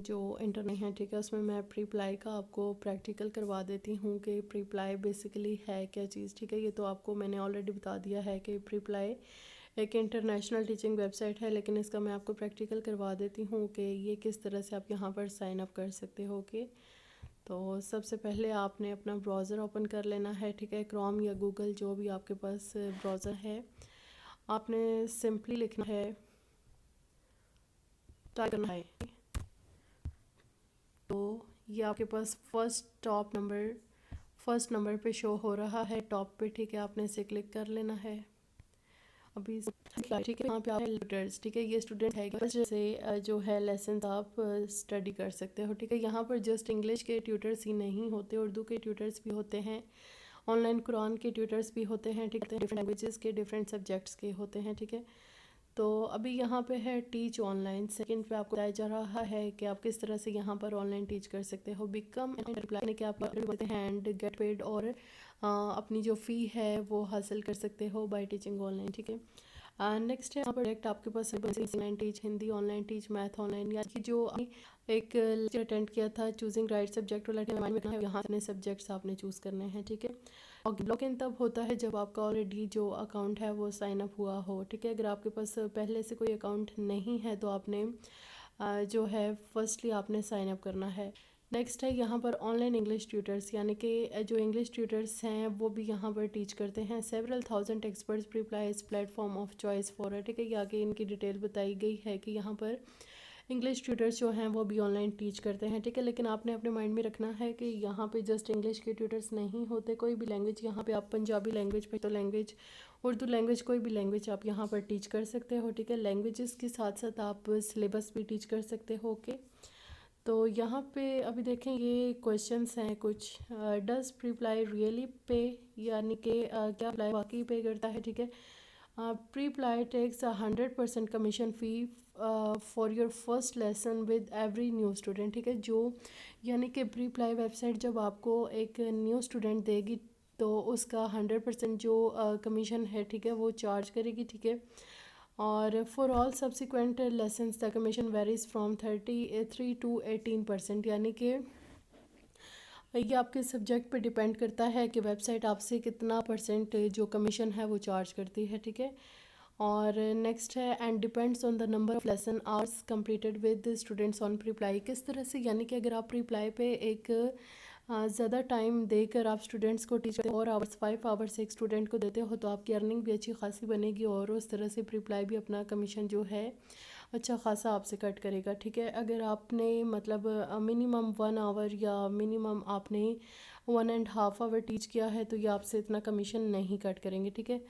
जो इंटरनेट है, ठीक है, उसमें मैं प्रीप्लाई का आपको प्रैक्टिकल करवा देती हूँ कि प्रीप्लाई बेसिकली है क्या चीज़। ठीक है, ये तो आपको मैंने ऑलरेडी बता दिया है कि प्रीप्लाई एक इंटरनेशनल टीचिंग वेबसाइट है, लेकिन इसका मैं आपको प्रैक्टिकल करवा देती हूँ कि ये किस तरह से आप यहाँ पर साइन अप कर सकते हो। तो सबसे पहले आपने अपना ब्राउज़र ओपन कर लेना है, ठीक है, क्रोम या गूगल जो भी आपके पास ब्राउज़र है। आपने सिंपली लिखना है, टाइप करना है, तो ये आपके पास फर्स्ट नंबर पे शो हो रहा है टॉप पे, ठीक है, आपने इसे क्लिक कर लेना है। अभी ठीक है, यहाँ पे आप ट्यूटर्स, ठीक है, ये स्टूडेंट है से जो है लेसन आप स्टडी कर सकते हो। ठीक है, यहाँ पर जस्ट इंग्लिश के ट्यूटर्स ही नहीं होते, उर्दू के ट्यूटर्स भी होते हैं, ऑनलाइन कुरान के ट्यूटर्स भी होते हैं, ठीक है, डिफरेंट लैंग्वेजेस के डिफरेंट सब्जेक्ट्स के होते हैं। ठीक है, तो अभी यहाँ पे है टीच ऑनलाइन, सेकंड पे आपको बताया जा रहा है कि आप किस तरह से यहाँ पर ऑनलाइन टीच कर सकते हो। बिकम एंड रिप्लाई कि आप बोलते हैं एंड गेट पेड, और अपनी जो फ़ी है वो हासिल कर सकते हो बाय टीचिंग ऑनलाइन। ठीक है, नेक्स्ट है यहाँ पर डायरेक्ट आपके पास online teach Hindi, online teach math online, या कि जो एक लेक्चर अटेंड किया था चूजिंग राइट सब्जेक्ट वाला, यहाँ अपने सब्जेक्ट्स आपने चूज़ करने हैं। ठीक है, लॉग इन तब होता है जब आपका ऑलरेडी जो अकाउंट है वो साइन अप हुआ हो। ठीक है, अगर आपके पास पहले से कोई अकाउंट नहीं है तो आपने जो है फर्स्टली आपने साइन अप करना है। नेक्स्ट है यहाँ पर ऑनलाइन इंग्लिश ट्यूटर्स, यानी कि जो इंग्लिश ट्यूटर्स हैं वो भी यहाँ पर टीच करते हैं। सेवरल थाउजेंड एक्सपर्ट्स प्रीप्लाई इस प्लेटफॉर्म ऑफ चॉइस फॉर, ठीक है, आगे इनकी डिटेल बताई गई है कि यहाँ पर इंग्लिश ट्यूटर्स जो हैं वो भी ऑनलाइन टीच करते हैं। ठीक है, लेकिन आपने अपने माइंड में रखना है कि यहाँ पे जस्ट इंग्लिश के ट्यूटर्स नहीं होते, कोई भी लैंग्वेज, यहाँ पे आप पंजाबी लैंग्वेज, तो लैंग्वेज, उर्दू लैंग्वेज, कोई भी लैंग्वेज आप यहाँ पर टीच कर सकते हो। ठीक है, लैंग्वेजेस के साथ साथ आप सिलेबस भी टीच कर सकते हो। ओके, तो यहाँ पे अभी देखें ये क्वेश्चंस हैं कुछ। डज प्रीप्लाई रियली पे, यानी कि क्या अप्लाई वाकई पे करता है। ठीक है, Preply takes 100% commission fee for your first lesson with every new student. ठीक है, जो यानी कि प्रीप्लाई वेबसाइट जब आपको एक न्यू स्टूडेंट देगी तो उसका 100% जो कमीशन है, ठीक है, वो चार्ज करेगी। ठीक है, और for all subsequent lessons the commission varies from 33 to 18%, यानी कि ये आपके सब्जेक्ट पे डिपेंड करता है कि वेबसाइट आपसे कितना परसेंट जो कमीशन है वो चार्ज करती है। ठीक है, और नेक्स्ट है and depends on the number of lesson hours completed with students on Preply. किस तरह से, यानी कि अगर आप प्रीप्लाई पे एक ज़्यादा टाइम देकर आप स्टूडेंट्स को टीच करते हो और 5 आवर्स एक स्टूडेंट को देते हो तो आपकी अर्निंग भी अच्छी खासी बनेगी, और उस तरह से प्रीप्लाई भी अपना कमीशन जो है अच्छा खासा आपसे कट करेगा। ठीक है, अगर आपने मतलब मिनिमम 1 आवर या मिनिमम आपने 1.5 आवर टीच किया है तो ये आपसे इतना कमीशन नहीं कट करेंगे। ठीक है,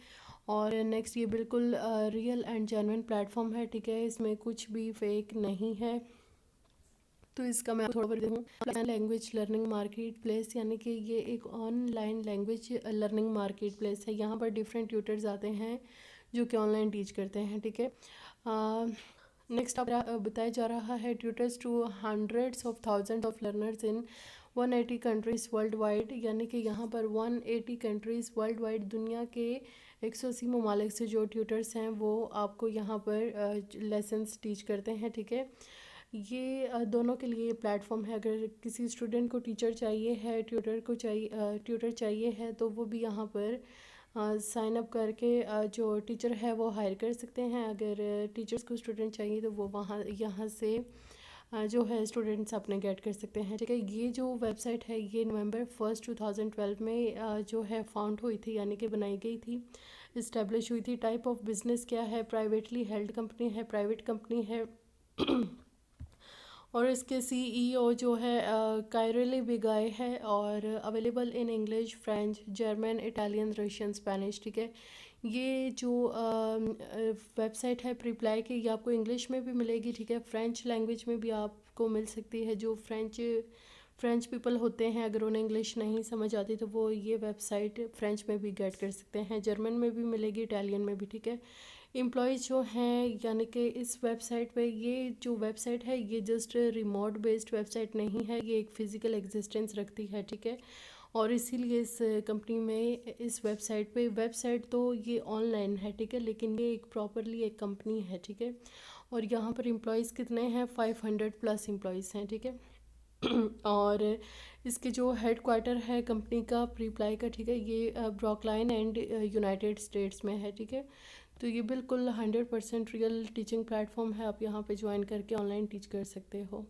और नेक्स्ट ये बिल्कुल रियल एंड जेन्युइन प्लेटफॉर्म है। ठीक है, इसमें कुछ भी फेक नहीं है। तो इसका मैं थोड़ा बता दूँ, लैंग्वेज लर्निंग मार्केट प्लेस, यानी कि ये एक online language learning market place है। यहाँ पर डिफरेंट ट्यूटर्स आते हैं जो कि ऑनलाइन टीच करते हैं। ठीक है, नेक्स्ट आप बताया जा रहा है tutors to hundreds of thousand of learners in 180 countries world wide, यानी कि यहाँ पर 180 कंट्रीज़ वर्ल्ड वाइड, दुनिया के 180 ममालिक से जो ट्यूटर्स हैं वो आपको यहाँ पर लेसन्स टीच करते हैं। ठीक है, ये दोनों के लिए प्लेटफॉर्म है। अगर किसी स्टूडेंट को टीचर चाहिए है, ट्यूटर चाहिए है तो वो भी यहाँ पर साइन अप करके जो टीचर है वो हायर कर सकते हैं। अगर टीचर्स को स्टूडेंट चाहिए तो वो वहाँ यहाँ से जो है स्टूडेंट्स अपने गेट कर सकते हैं। ठीक है, ये जो वेबसाइट है ये नवंबर 1 2012 में जो है फाउंड हुई थी, यानी कि बनाई गई थी, इस्टेब्लिश हुई थी। टाइप ऑफ बिजनेस क्या है, प्राइवेटली हेल्ड कंपनी है, प्राइवेट कंपनी है और इसके सीईओ जो है कायरले बिगाए है, और available in English, French, German, Italian, Russian, Spanish. ठीक है, ये जो वेबसाइट है प्रीप्लाई की, ये आपको इंग्लिश में भी मिलेगी। ठीक है, फ्रेंच लैंग्वेज में भी आपको मिल सकती है। जो फ्रेंच पीपल होते हैं अगर उन्हें इंग्लिश नहीं समझ आती तो वो ये वेबसाइट फ्रेंच में भी गेट कर सकते हैं, जर्मन में भी मिलेगी, इटालियन में भी। ठीक है, एम्प्लॉयज़ जो हैं, यानी कि इस वेबसाइट पे, ये जो वेबसाइट है ये जस्ट रिमोट बेस्ड वेबसाइट नहीं है, ये एक फ़िज़िकल एग्जिस्टेंस रखती है। ठीक है, और इसीलिए इस कंपनी में, इस वेबसाइट तो ये ऑनलाइन है। ठीक है, लेकिन ये एक प्रॉपरली एक कंपनी है। ठीक है, और यहाँ पर एम्प्लॉयज़ कितने हैं, 500 प्लस एम्प्लॉयज़ हैं, ठीक है। और इसके जो हेड क्वार्टर है कंपनी का प्रीप्लाई का, ठीक है, ये ब्रॉकलाइन एंड यूनाइटेड स्टेट्स में है, ठीक है। तो ये बिल्कुल 100% रियल टीचिंग प्लेटफॉर्म है, आप यहाँ पे ज्वाइन करके ऑनलाइन टीच कर सकते हो।